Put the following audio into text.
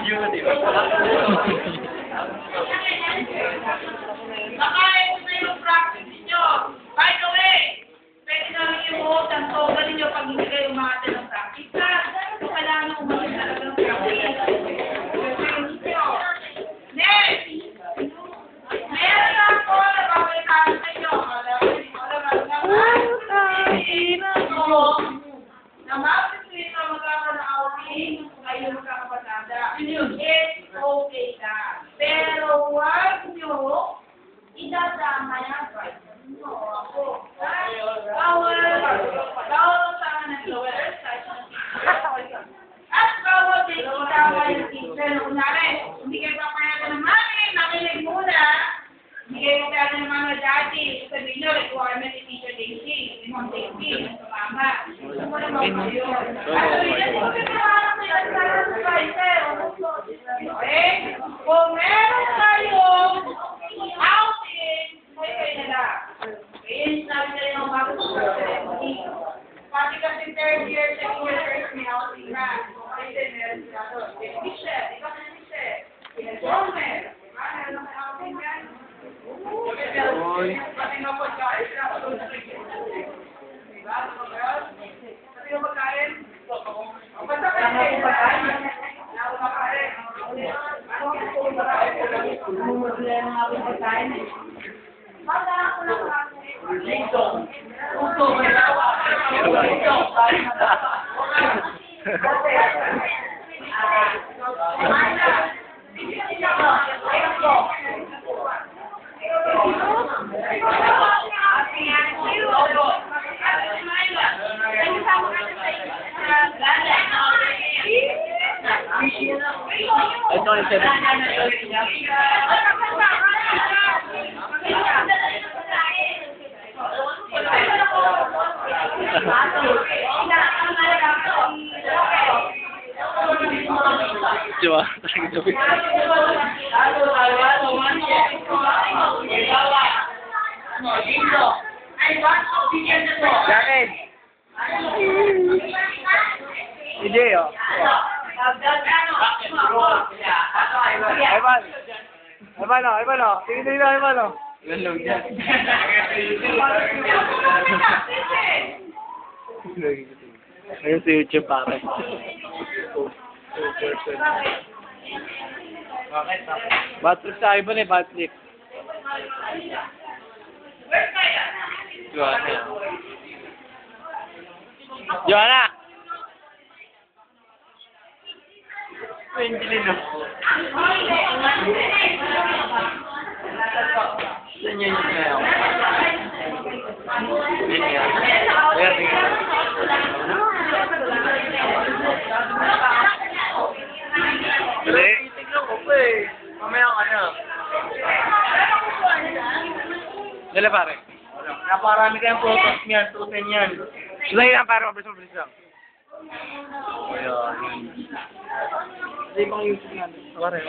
Yun, di ba? Nakain na yung practice nyo. By the way, pwede namin i-vote ang toga ninyo pag hindi kayo umate ng practice. So, kailangan nyo umate talaga ng practice. Next! Meron na ako na babalitaan sa inyo. Na mapipili na magkakaroon ng outing kung kayo magkakapatada. It's okay na. Pero huwag nyo idadama yan. Ako. Bawal sa akin ng teacher. At bawal din itama yung teacher. Kunwari, hindi kayo papayagan ng mami, nakinig muna. Hindi kayo papayagan ng mami dati. Sabihin nyo, requirement ni Teacher Daisy. Ni Mom Daisy. Ng mama. Ano naman po yun? At sabihin nyo, kung pinakaharap na yung supervisor. Okay? Kung meron kayong outing, kayo na lang. Okay? Sabi na rin ang bago sa ceremony. Pati kasi third year, second year, first may outing na. Okay, then meron sila doon. Michelle, ikaw na Michelle. Pinag-jomer. Meron na may outing yan. Pati nga po, guys. Diba? Pati nga pagkain. Basta kayo pagkain. Ito yung 7. Diba? Jacket! Hindi, oh. Ivan, oh. Tingin na, Ivan, oh. Ilan yan? Ayun sa YouTube, pare. Bad trip sa Ivan, bad trip. Joanna! Angelina. Saan yun yung sayaw? Dali? Tignan ko pa eh. Mamaya ka na. Dali pare. Naparami kayong photos niyan, tutin yan. Sulay lang pare, mabilis lang. Ayan. Sa ibang YouTube natin. Pare.